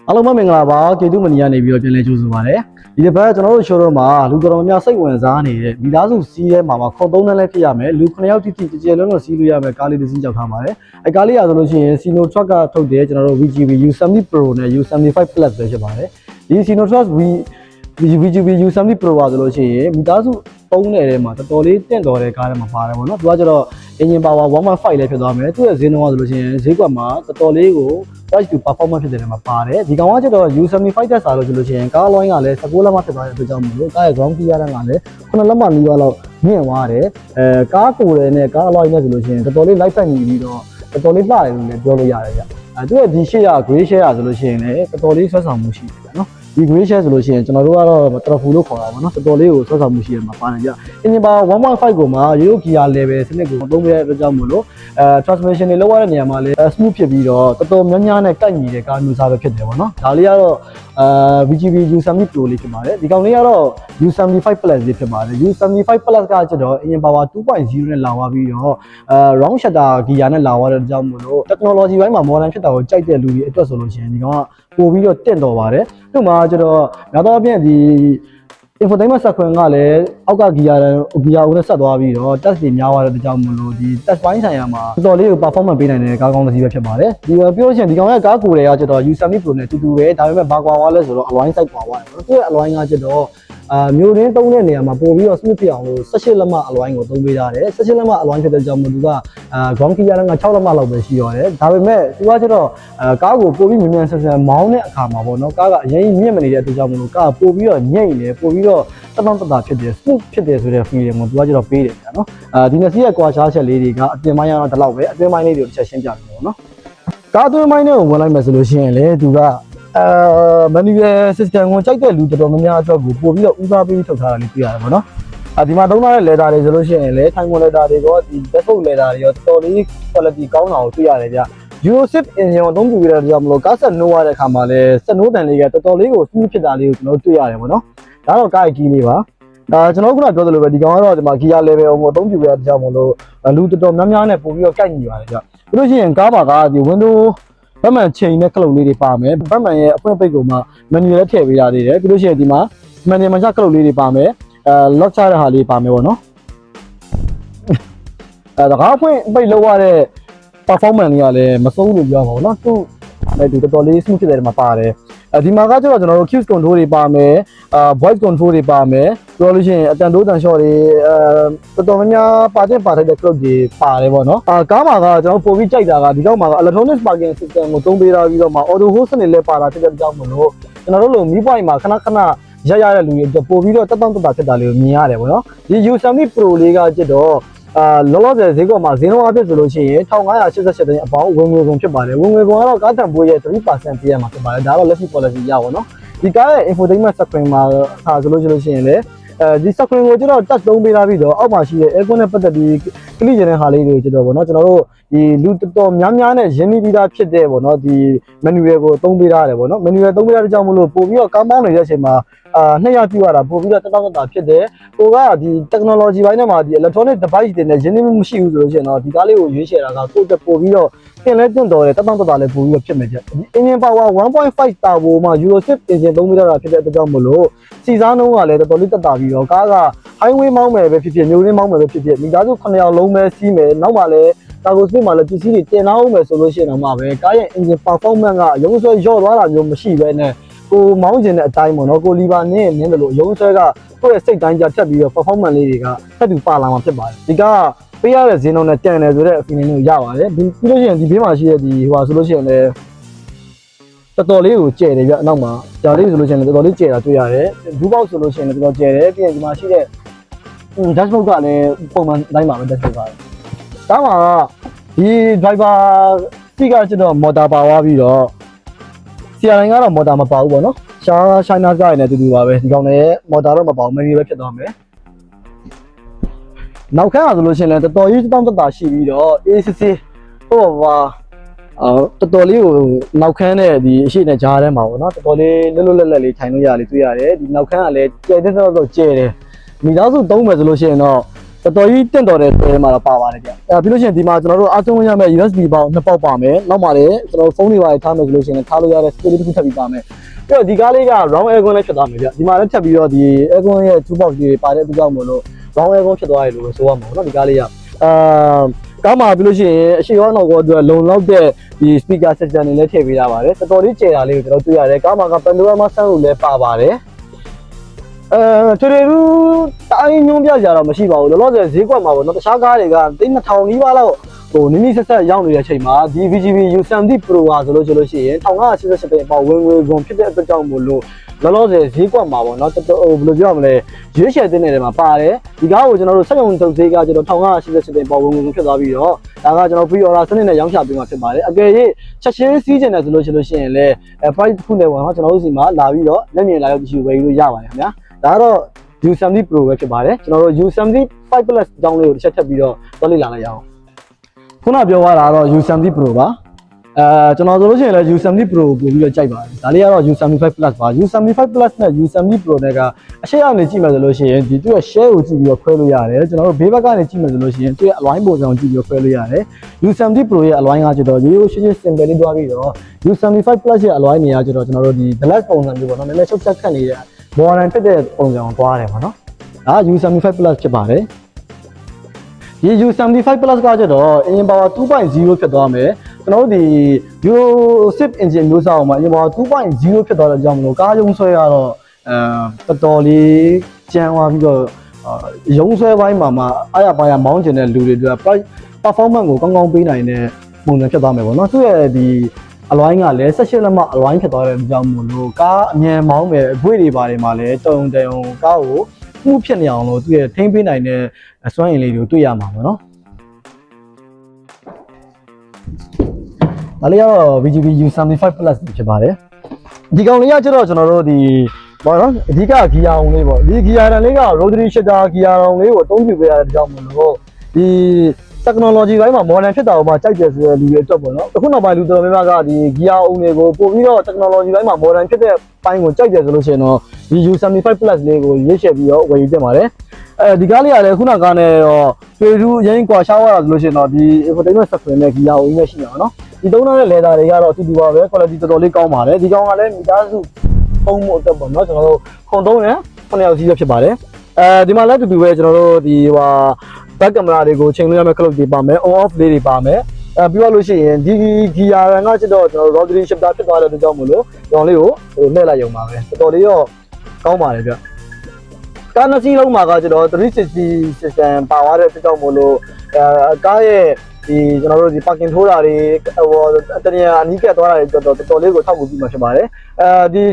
အားလုံးပဲမင်္ဂလာပါကေတုမနီကနေပြီးတော့ပြန်လည်ကြိုဆိုပါရစေဒီတစ်ပတ်ကျွန်တော်တို့ showroom မှာလူတော်များများစိတ်ဝင်စားနေတဲ့မိသားစုစီးရဲမှာခေါ်3တန်းလည်းဖြစ်ရမယ်လူ9ယောက်တိတိကြဲလုံးလုံးစီးလို့ရမယ်ကားလေးတစ်စီးကြောက်ထားပါတယ်အဲကားလေးရဆိုလို့ရှိရင် Sino Truck ကထုတ်တယ်ကျွန်တော်တို့ VGB U70 Pro နဲ့ U75 Plus ပဲဖြစ်ပါတယ်ဒီ Sino Truck VGB U70 Pro ပါဆိုလို့ရှိရင်မိသားစုသုံးနေတဲ့မှာတော်တော်လေးတင့်တော်တဲ့ကားထဲမှာပါတယ်ပေါ့နော်သူကကျတော့ engine power 1.5 လည်းဖြစ်သွားမယ်သူ့ရဲ့ဈေးနှုန်းကဆိုလို့ရှိရင်ဈေးကွက်မှာတော်တော်လေးကို price to performance ဖြစ်တဲ့နေရာမှာပါတယ်ဒီကောင်ကကျတော့ U75 တက်စားလို့ဆိုလို့ရှိရင်ကား line ကလည်း16လက်မဖြစ်သွားတဲ့အတွက်ကြောင့်မို့လို့ကားရဲ့ ground clear ကလည်း9လက်မနီးပါးလောက်မြင့်သွားတယ်ကားကိုယ်လည်းနဲ့ကား line နဲ့ဆိုလို့ရှိရင်တော်တော်လေး light fat နေပြီးတော့တော်တော်လေးလှတယ်လို့လည်းပြောလို့ရတယ်ဗျသူရဲ့ဒီ share gray share ဆိုလို့ရှိရင်လည်းတော်တော်လေးဆွဲဆောင်မှုရှိတယ်ဗျနော်ဒီ gray share ဆိုလို့ရှိရင်ကျွန်တော်တို့ကတော့ truffle လို့ခေါ်တာပါနော်တော်တော်လေးကိုဆွဲဆောင်မှုရှိရမှာပါတယ်ကြ engine power 1.5 ကိုမှရိုး gear level စနစ်ကိုသုံးပေးတဲ့အတွက်ကြောင့်မို့လို့transmission တွေလောက်ရတဲ့နေရာမှာလည်း smooth ဖြစ်ပြီးတော့တော်တော်များများနဲ့ကိုက်ညီတဲ့ကားမျိုးစားပဲဖြစ်တယ်ပေါ့နော်ဒါလေးကတော့VGB U70 Pro လေးဖြစ်ပါတယ်ဒီကောင်လေးကတော့ U75 Plus လေးဖြစ်ပါတယ် U75 Plus ကကျတော့ engine power 2.0 နဲ့လာသွားပြီးတော့round shutter gear နဲ့လာသွားတဲ့အကြောင်းမို့လို့ technology ဘိုင်းမှာ modern ဖြစ်တာကိုကြိုက်တဲ့လူတွေအတွက်ဆိုလို့ရှိရင်ဒီကောင်ကပို့ပြီးတော့တင့်တော်ပါတယ်သူ့မှာကျတော့များသောအားဖြင့်ဒီ infotainment screen ကလည်းအောက်က gear ဦးနဲ့ဆက်သွားပြီးတော့ test တွေများသွားတဲ့ကြောင့်မလို့ဒီ test ပိုင်းဆိုင်ရာမှာတော်တော်လေးကို performance ပေးနိုင်တဲ့ကားကောင်းတစ်စီးပဲဖြစ်ပါတယ်ဒီပြောလို့ရှိရင်ဒီကောင်ရဲ့ကားကိုယ်တွေကကျတော့ U70 Pro နဲ့တူတူပဲဒါပေမဲ့ဘာကွာသွားလဲဆိုတော့ alloy size ကွာသွားတယ်ပေါ့နော်သူ့ရဲ့ alloy ကကျတော့မျိုးရင်းသုံးတဲ့နေရာမှာပို့ပြီးတော့ smooth ဖြစ်အောင်လို့18လက်မ alloy ကိုသုံးပေးထားတယ်18လက်မ alloy ဖြစ်တဲ့ကြောင့်မို့သူကground clear က6လက်မလောက်ပဲရှိရတယ်ဒါပေမဲ့သူကကျတော့ကားကိုပို့ပြီးမြန်ဆန်ဆန်မောင်းတဲ့အခါမှာပေါ့နော်ကားကအရင်မြင့်မနေတဲ့အတွက်ကြောင့်မို့လို့ကားပို့ပြီးတော့ညိတ်နေပို့ပြီးတော့တတောင့်တတာဖြစ်တယ် smooth ဖြစ်တယ်ဆိုတဲ့ feeling ကိုသူကကျတော့ပေးတယ်ဗျာနော်ဒီနှစ်စီးရဲ့ကွာခြားချက်လေးတွေကအပြင်ပိုင်းကတော့ဒီလောက်ပဲအတွင်းပိုင်းလေးတွေကိုတစ်ချက်ရှင်းပြမယ်ပေါ့နော်ကားအတွင်းပိုင်းတွေကိုဝင်လိုက်မယ်ဆိုလို့ရှိရင်လေသူကmanual system ကိုကြိုက်တဲ့လူတော်တော်များများအတွက်ကိုပို့ပြီးတော့ဦးစားပေးထုတ်ထားတာလေးတွေ့ရတယ်ပေါ့နော်ဒီမှာသုံးထားတဲ့ leather တွေဆိုလို့ရှိရင်လေ time leather တွေရောဒီ dashboard leather တွေရောတော်တော်လေး quality ကောင်းတာကိုတွေ့ရတယ်ဗျ Euro 6 engine ကိုအသုံးပြုရတဲ့ကြောင့်မလို့ကားဆက်နိုးရတဲ့အခါမှာလည်းဆက်နိုးတန်လေးကတော်တော်လေးကို smooth ဖြစ်တာလေးကိုကျွန်တော်တွေ့ရတယ်ပေါ့နော်ဒါတော့ကားရဲ့ key လေးပါကျွန်တော်ခုနပြောသလိုပဲဒီကောင်ကတော့ဒီမှာ gear level ကိုအသုံးပြုရတဲ့ကြောင့်မလို့လူတော်တော်များများနဲ့ပို့ပြီးတော့ကိုက်ညီပါတယ်ဗျပြီးလို့ရှိရင်ကားပါကဒီ window ဘတ်မန်ချိန်နဲ့ကလုတ်လေးတွေပါမယ်ဘတ်မန်ရဲ့အဖွင့်ပိတ်ကိုမှ manual နဲ့ထည့်ပေးရသေးတယ်ပြီးလို့ရှိရင်ဒီမှာ manual မှာကလုတ်လေးတွေပါမယ်lock ချတဲ့ဟာလေးပါမယ်ပေါ့နော်ဒါကအဖွင့်ပိတ်လောက်ရတဲ့ performance တွေကလည်းမစိုးလို့ပြောပါဘူးเนาะသူဒီတော်တော်လေး smooth ဖြစ်တဲ့မှာပါတယ်ဒီမှာကကျတော့ကျွန်တော်တို့ cruise control တွေပါမယ်voice control တွေပါမယ်ပြောလို့ရှိရင်အတန်တိုးတန် shot တွေတော်တော်များများပါတဲ့ပါထိုက်တဲ့ clock တွေပါတယ်ပေါ့နော်ကားမှာကကျွန်တော်ပို့ပြီးကြိုက်တာကဒီကောက်မှာက electronic parking system ကိုသုံးပေးထားပြီးတော့မှ auto hold စနစ်လည်းပါတာဖြစ်တဲ့အကြောင်းမလို့ကျွန်တော်တို့လိုမီးပွိုင်မှာခဏရတဲ့လူတွေပို့ပြီးတော့တက်တောင့်တတာဖြစ်တာလေးကိုမြင်ရတယ်ပေါ့နော်ဒီ U70 Pro လေးကကျတော့လောလောဆယ်ဈေးကွက်မှာဈေးနှုန်းအဖြစ်ဆိုလို့ရှိရင်1588သိန်းအပေါင်းဝင်ငွေကုန်ဖြစ်ပါတယ်ဝင်ငွေကုန်ကတော့ကားတန်ဖိုးရဲ့ 3% ပေးရမှာဖြစ်ပါတယ်ဒါတော့လက်ရှိ policy ရပါတော့ဒီကားရဲ့ infotainment screen မှာဆိုလို့ရှိရင်လည်းဒီ screen ကိုကျွန်တော် touch သုံးပေးထားပြီးတော့အောက်မှာရှိတဲ့ aircon နဲ့ပတ်သက်ပြီး click နေတဲ့ဟာလေးတွေကိုကျွန်တော်ဗောနော်ကျွန်တော်တို့ဒီလူတော်များများနဲ့ရင်းနှီးပြီးသားဖြစ်တဲ့ဗောနော်ဒီ manual ကိုသုံးပေးထားတယ်ဗောနော် manual သုံးပေးထားတဲ့ကြောင့်မလို့ပို့ပြီးတော့ကားမောင်းနေတဲ့အချိန်မှာ200ပြည့်ရတာပို့ပြီးတော့တက်တောင့်တတာဖြစ်တယ်ဟိုကဒီ technology ဘိုင်းထဲမှာဒီ electronic device တွေနဲ့ရင်းနှီးမှုမရှိဘူးဆိုလို့ရှိရင်တော့ဒီကားလေးကိုရွေးချယ်တာကကိုယ့်အတွက်ပို့ပြီးတော့တင်လဲတင့်တော်တယ်တက်တောင့်တတာလည်းပို့ပြီးတော့ဖြစ်မယ်ကြဒီ engine power 1.5 turbo မှာ Euro 6 engine သုံးပေးထားတာဖြစ်တဲ့အတွက်ကြောင့်မလို့စီစားနှုန်းကလည်းတော်တော်လေးတက်တာပြီးတော့ကားက highway မောင်းမယ်ပဲဖြစ်ဖြစ်မြို့ရင်းမောင်းမယ်ပဲဖြစ်ဖြစ်မိသားစု9ယောက်လုံးပဲစီးမယ်နောက်မှလည်းcargo space မှာလည်းပစ္စည်းတွေတင်အောင်မယ်ဆိုလို့ရှိရင်တော့မှပဲကားရဲ့ engine performance ကရုံးဆွဲရော့သွားတာမျိုးမရှိဘဲနဲ့ကိုမောင်းကျင်တဲ့အတိုင်းပေါ့နော်ကိုလီဘာနင်းတယ်လို့ရုံးဆွဲကကိုယ့်ရဲ့စိတ်တိုင်းကြထက်ပြီးတော့ performance လေးတွေကထပ်တူပါလာမှာဖြစ်ပါတယ်ဒီကပေးရတဲ့ဈေးနှုန်းနဲ့တန်တယ်ဆိုတဲ့ feeling ကိုရပါတယ်ပြီးလို့ရှိရင်ဒီဘေးမှာရှိတဲ့ဒီဟိုဆိုလို့ရှိရင်လည်းတော်တော်လေးကိုကျဲတယ်ပြအနောက်မှာဒါလေးဆိုလို့ရှိရင်တော်တော်လေးကျဲတာတွေ့ရတယ်ဒူးပေါက်ဆိုလို့ရှိရင်လည်းတော်တော်ကျဲတယ်ပြီးရင်ဒီမှာရှိတဲ့ dashboard ကလည်းပုံမှန်တိုင်းပါပဲ dashboard ကဒါမှဒီ driver စီးကကျတော့ motor ပါသွားပြီးတော့CRN ကတော့ motor မပါဘူးပေါ့နော်China ကားရည်နဲ့တူတူပါပဲဒီကောင်လည်း motor တော့မပါဘူး manual ပဲဖြစ်သွားမယ်နောက်ခန်းကဆိုလို့ရှိရင်လည်းတော်တော်ကြီးတောင့်တတာရှိပြီးတော့ ACC ဟိုပါတော်တော်လေးကိုနောက်ခန်းနဲ့ဒီအရှိနဲ့ကြားထဲမှာပေါ့နော်တော်တော်လေးလွတ်လွတ်လပ်လပ်လေးထိုင်လို့ရလေးတွေ့ရတယ်ဒီနောက်ခန်းကလည်းကျဲတဲ့တော့ကျဲတယ်မိသားစုသုံးမယ်ဆိုလို့ရှိရင်တော့ တော်ကြီးတင့်တော်တဲ့တွဲမှာတော့ပါပါတယ်ဗျပြီးလို့ရှိရင်ဒီမှာကျွန်တော်တို့အားသုံးရမယ့် USB ပေါက်2ပေါက်ပါမယ်နောက်မှလည်းကျွန်တော်ဖုန်းတွေပါထားမယ်ဆိုလို့ရှိရင်ထားလို့ရတဲ့ space တစ်ခုထပ်ပြီးပါမယ်ပြီးတော့ဒီကားလေးက round aircon လည်းဖြစ်သွားမယ်ဗျဒီမှာလည်းထပ်ပြီးတော့ဒီ aircon ရဲ့2ပေါက်ကြီးတွေပါတဲ့အတွက်ကြောင့်မို့လို့ round aircon ဖြစ်သွားရလို့ပဲဆိုရမှာပေါ့နော်ဒီကားလေးကကားမှာပြီးလို့ရှိရင်အရှိရောနောက်ကောအတွက်လုံလောက်တဲ့ဒီ speaker system တွေလည်းထည့်ပေးထားပါတယ်တော်တော်လေးကျယ်တာလေးကိုကျွန်တော်တွေ့ရတယ်ကားမှာက panorama sound ကိုလည်းပါပါတယ်ထွေထူးတိုင်းညွှန်းပြကြတော့မရှိပါဘူးလောလောဆယ်ဈေးကွက်မှာပေါ့နော်တခြားကားတွေက3000နီးပါးလောက်ဟိုနိမိဆက်ဆက်ရောက်နေတဲ့အချိန်မှာဒီ VGB U70 Pro ဟာဆိုလို့ရှိရင်1588တိန်အပေါဝင်ခွန်ဖြစ်တဲ့အတွက်ကြောင့်မို့လို့လောလောဆယ်ဈေးကွက်မှာပေါ့နော်တော်တော်ဘယ်လိုပြောရမလဲရွေးချယ်တဲ့နေတယ်မှာပါတယ်ဒီကားကိုကျွန်တော်တို့စက်ရုံတုပ်ဈေးကကျွန်တော်1588တိန်အပေါဝင်ခွန်ဖြစ်သွားပြီးတော့ဒါကကျွန်တော် pre order စနစ်နဲ့ရောင်းချပေးမှာဖြစ်ပါတယ်အကယ်၍ချက်ချင်းစီးကျင်တယ်ဆိုလို့ရှိရင်လည်း price တစ်ခုနဲ့ပေါ့နော်ကျွန်တော်တို့စီမှာလာပြီးတော့လက်မြင်လာရောက်ကြည့်ဝယ်လို့ရပါတယ်ခင်ဗျာဒါကတော့ U70 Pro ပဲဖြစ်ပါတယ်ကျွန်တော်တို့ U70 5 Plus အကြောင်းလေးကိုတစ်ချက်ထပ်ပြီးတော့သွားလေ့လာလိုက်ရအောင်ခုနပြောသွားတာတော့ U70 Pro ပါကျွန်တော်ဆိုလို့ရှိရင်လည်း U70 Pro ကိုပို့ပြီးတော့ကြိုက်ပါတယ်ဒါလေးကတော့ U75 Plus ပါ U75 Plus နဲ့ U70 Pro နဲ့ကအရှိအနေကြည့်မယ်ဆိုလို့ရှိရင်ဒီသူ့ရဲ့ share ကိုကြည့်ပြီးတော့ခွဲလို့ရတယ်ကျွန်တော်တို့ဘေးဘက်ကနေကြည့်မယ်ဆိုလို့ရှိရင်သူ့ရဲ့အလွိုင်းပုံစံကိုကြည့်ပြီးတော့ခွဲလို့ရတယ် U70 Pro ရဲ့အလွိုင်းကကျတော့ရိုးရိုးရှင်းရှင်း simple လေးတွားပြီးတော့ U75 Plus ရဲ့အလွိုင်းနေရာကျတော့ကျွန်တော်တို့ဒီ black ပုံစံမျိုးပေါ့နော်နည်းနည်းချုပ်ချက်ခတ်နေတဲ့ modern ဖြစ်တဲ့ပုံစံကိုတွားတယ်ပေါ့နော်ဒါ U75 Plus ဖြစ်ပါတယ်ဒီ U75 Plus ကကျတော့ engine power 2.0 ဖြစ်သွားမယ်ကျွန်တော်တို့ဒီ Euro 6 engine မျိုးစားအောင်မှာ engine power 2.0 ဖြစ်သွားတဲ့ကြောင့်မလို့ကားရုံးဆွဲရတော့တော်တော်လေးကျန်းသွားပြီးတော့ရုံးဆွဲပိုင်းမှာအားရပါရမောင်းကျင်တဲ့လူတွေအတွက် performance ကိုကောင်းကောင်းပေးနိုင်တဲ့ပုံစံဖြစ်သွားမယ်ပေါ့နော်သူရဲ့ဒီအလွိုင်းကလည်း18လက်မအလွိုင်းဖြစ်သွားတဲ့အကြောင်းမို့လို့ကားအမြန်မောင်းမယ်အခွေတွေပါတယ်မှာလည်းတုံကားကိုမှုဖြစ်နေအောင်လို့သူရဲ့ထိန်းပေးနိုင်တဲ့စွမ်းရည်လေးတွေကိုတွေ့ရမှာပေါ့နော်ဒါလေးကတော့ VGB U75 Plus ဖြစ်ပါတယ်ဒီကောင်လေးကကျတော့ကျွန်တော်တို့ဒီပေါ့နော်အဓိကဂီယာအောင်လေးပေါ့ဒီဂီယာတန်လေးက rotary shifter ဂီယာအောင်လေးကိုအသုံးပြုပေးရတဲ့အကြောင်းမို့လို့ဒီ technology ဘိုင်းမှာ modern ဖြစ်တာကိုမှကြိုက်တယ်ဆိုတဲ့လူတွေအတွက်ပေါ့နော်အခုနောက်ပိုင်းလူတော်များများကဒီဂီယာအောင်တွေကိုပို့ပြီးတော့ technology ဘိုင်းမှာ modern ဖြစ်တဲ့ပိုင်းကိုကြိုက်တယ်ဆိုလို့ရှိရင်တော့ဒီ U75 Plus လေးကိုရွေးချယ်ပြီးတော့ဝယ်ယူတင်ပါတယ်ဒီကားလေးကလည်းခုနကနဲ့တော့တွေ့ထူးရင်းကွာရှားသွားတာဆိုလို့ရှိရင်တော့ဒီ infotainment software နဲ့ဂီယာအောင်နဲ့ရှိနေပါတော့ဒီသုံးထားတဲ့ leather တွေကတော့အတူတူပါပဲ quality တော်တော်လေးကောင်းပါတယ်ဒီကောင်ကလည်းမိသားစုပုံမှုအတွက်ပေါ့နော်ကျွန်တော်တို့ခုံသုံးနဲ့9ယောက်စီးရဖြစ်ပါတယ်ဒီမှာလည်းအတူတူပဲကျွန်တော်တို့ဒီback camera တွေကိုချိန်လို့ရမယ့် clock တွေပါမယ် on off လေးတွေပါမယ်ပြီးတော့လို့ရှိရင်ဒီ gear ကကျတော့ကျွန်တော်တို့ rotary shifter ဖြစ်သွားတဲ့အတွက်ကြောင့်မို့လို့ဒီကောင်လေးကိုလှည့်လိုက်ရုံပါပဲတော်တော်လေးတော့ကောင်းပါတယ်ဗျကားနှစ်စီးလုံးမှာကကျတော့360 system ပါသွားတဲ့အတွက်ကြောင့်မို့လို့ကားရဲ့ဒီကျွန်တော်တို့ဒီ parking ထိုးတာတွေတနေရာအနီးကပ်သွားတာတွေတော်တော်လေးကိုထောက်ကူပြီးမှဖြစ်ပါတယ်ဒီ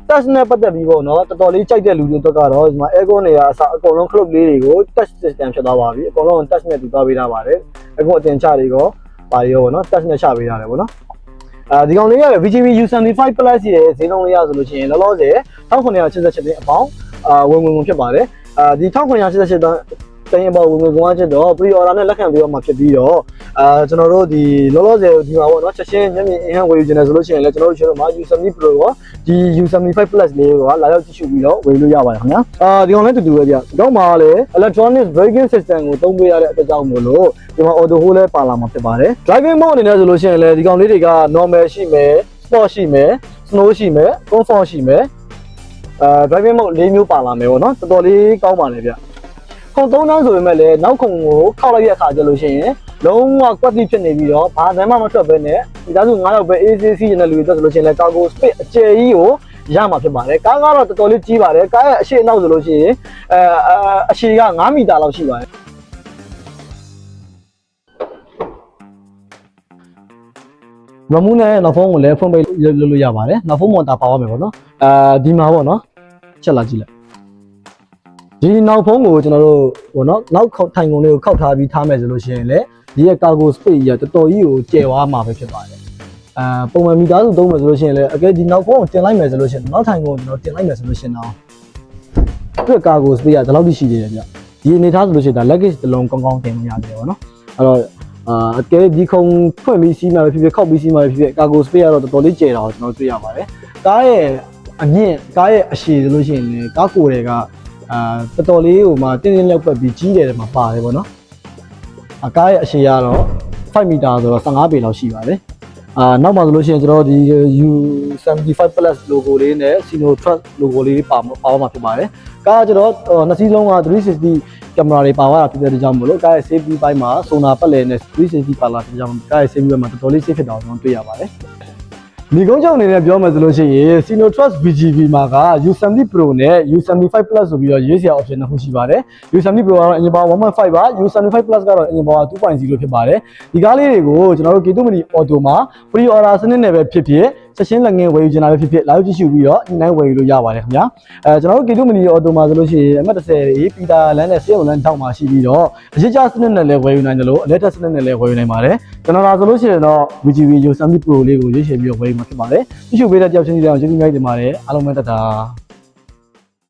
touch နဲ့ပတ်သက်ပြီးပေါ့နော်တော်တော်လေးကြိုက်တဲ့လူတွေအတွက်ကတော့ဒီမှာ aircon တွေကအစအကုန်လုံး clock လေးတွေကို touch system ဖြစ်သွားပါပြီအကုန်လုံး touch နဲ့တူသွားပေးထားပါတယ်အခုအတင်ချတွေရောပါရောပေါ့နော် touch နဲ့ချပေးရတယ်ပေါ့နော်ဒီကောင်လေးရ VGB U75 Plus ရဲ့ဈေးနှုန်းလေးရဆိုလို့ရှိရင်လောလောဆယ်1988သိန်းအပေါင်းဝင်ဖြစ်ပါတယ်ဒီ1988တိုင်းအပေါ်ဝင်ကွာချက်တော့ pre order နဲ့လက်ခံပြီးတော့မှဖြစ်ပြီးတော့ကျွန်တော်တို့ဒီလောလောဆယ်ဒီမှာပေါ့နော်ချက်ချင်းညမြင်အင်ဟန်ဝယ်ယူခြင်းနဲ့ဆိုလို့ရှိရင်လည်းကျွန်တော်တို့ရှိတော့မှာ U70 Pro ရောဒီ U75 Plus လေးကိုလာရောက်ကြည့်ရှုပြီးတော့ဝယ်လို့ရပါတယ်ခင်ဗျာဒီကောင်လည်းတူတူပဲဗျဒီကောင်မှာလည်း electronic braking system ကိုသုံးပေးရတဲ့အတွက်ကြောင့်မို့လို့ဒီမှာ auto hold လည်းပါလာမှာဖြစ်ပါတယ် driving mode အနေနဲ့ဆိုလို့ရှိရင်လည်းဒီကောင်လေးတွေက normal ရှိမယ် sport ရှိမယ် snow ရှိမယ် comfort ရှိမယ်driving mode ၄မျိုးပါလာမယ်ပေါ့နော်တော်တော်လေးကောင်းပါလေဗျခုံ3တန်းဆိုပေမဲ့လည်းနောက်ခုံကိုခောက်လိုက်တဲ့အခါကျလို့ရှိရင်လုံးဝကွက်တိဖြစ်နေပြီးတော့ဘာသမ်းမှမထွက်ဘဲနဲ့ဒီသားစု9ယောက်ပဲ ACC နဲ့လူတွေတက်ဆိုလို့ရှိရင်လည်း cargo space အကျယ်ကြီးကိုရမှာဖြစ်ပါတယ်ကားကတော့တော်တော်လေးကြီးပါတယ်ကားရဲ့အရှိအနောက်ဆိုလို့ရှိရင်အရှိက9မီတာလောက်ရှိပါတယ်ရမူးနဲ့နောက်ဖုန်းကိုလည်းဖွင့်ပေးလို့ရပါတယ်နောက်ဖုန်းမော်တာပါသွားမယ်ပေါ့နော်ဒီမှာပေါ့နော်ချက်လာကြည့်လိုက်ဒီနောက်ဖုန်းကိုကျွန်တော်တို့ဟိုနော်နောက်ထိုင်ကုန်လေးကိုခောက်ထားပြီးထားမယ်ဆိုလို့ရှိရင်လည်းဒီရဲ့ cargo space ကြီးကတော်တော်ကြီးကိုကျယ်ဝါးမှာပဲဖြစ်ပါတယ်ပုံမှန်မိသားစုသုံးမယ်ဆိုလို့ရှိရင်လည်းအကယ်ဒီနောက်ဖုန်းကိုတင်လိုက်မယ်ဆိုလို့ရှိရင်နောက်ထိုင်ကုန်ကျွန်တော်တင်လိုက်မယ်ဆိုလို့ရှိရင်တော့သူ့ cargo space ကဒီလောက်ထိရှိသေးတယ်ဗျဒီအနေထားဆိုလို့ရှိရင်ဒါ luggage တစ်လုံးကောင်းကောင်းတင်လို့ရတယ်ပေါ့နော်အဲ့တော့အကယ်ဒီခုံဖွင့်ပြီးစီးမှပဲဖြစ်ဖြစ်ခောက်ပြီးစီးမှပဲဖြစ်ဖြစ် cargo space ကတော့တော်တော်လေးကျယ်တာကိုကျွန်တော်တွေ့ရပါတယ်ကားရဲ့အမြင့်ကားရဲ့အရှည်ဆိုလို့ရှိရင်လည်းကားကိုယ်တွေက တော်တော်လေးဟိုမှာတင်းတင်းလောက်ပတ်ပြီးကြီးတယ်မှာပါတယ်ပေါ့နော်ကားရဲ့အရှည်ကတော့5မီတာဆိုတော့15ပေလောက်ရှိပါတယ်နောက်မှာဆိုလို့ရှိရင်ကျွန်တော်ဒီ U75 Plus logo လေးနဲ့ Sino Truck logo လေးပါမှာဖြစ်ပါတယ်ကားကကျွန်တော်နှစ်စီးလုံးက360ကင်မရာတွေပါသွားတာဖြစ်တဲ့ကြောင့်မို့လို့ကားရဲ့ safety ဘိုင်းမှာ sonar ပတ်လည်နဲ့360ပါလာတဲ့ကြောင့်ကားရဲ့ safety ဘက်မှာတော်တော်လေး safe ဖြစ်တာကိုကျွန်တော်တွေ့ရပါတယ်ဒီကုန်းကြောင်အနေနဲ့ပြောမယ်ဆိုလို့ရှိရင် Sino Trust BGV မှာက U70 Pro နဲ့ U75 Plus ဆိုပြီးတော့ရွေးစရာ option နှစ်ခုရှိပါတယ် U70 Pro ကတော့ engine power 1.5 ပါ U75 Plus ကတော့ engine power 2.0 ဖြစ်ပါတယ်ဒီကားလေးတွေကိုကျွန်တော်တို့ K2Mini Auto မှာ pre order စနစ်နဲ့ပဲဖြစ်ဖြစ်ချက်ချင်းလက်ငင်းဝယ်ယူချင်တာပဲဖြစ်ဖြစ်လာရောက်ကြည့်ရှုပြီးတော့ဒီနိုင်ဝယ်ယူလို့ရပါတယ်ခင်ဗျာကျွန်တော်တို့ K2Mini Auto မှာဆိုလို့ရှိရင်အမှတ်30ရေးပီတာလမ်းနဲ့စေုံလမ်းတောက်မှာရှိပြီးတော့အရေးကြီးစနစ်နဲ့လည်းဝယ်ယူနိုင်တယ်လို့အလက်ထက်စနစ်နဲ့လည်းဝယ်ယူနိုင်ပါတယ်ကျွန်တော်လာဆိုလို့ရှိရင်တော့ BGV U70 Pro လေးကိုရွေးချယ်ပြီးတော့ဝယ်ယူမှာဖြစ်ပါတယ်ကြည့်ရှုပေးတဲ့ကြောက်ချင်းစီတိုင်းကိုကျေးဇူးများတင်ပါတယ်အားလုံးပဲတတ်တာ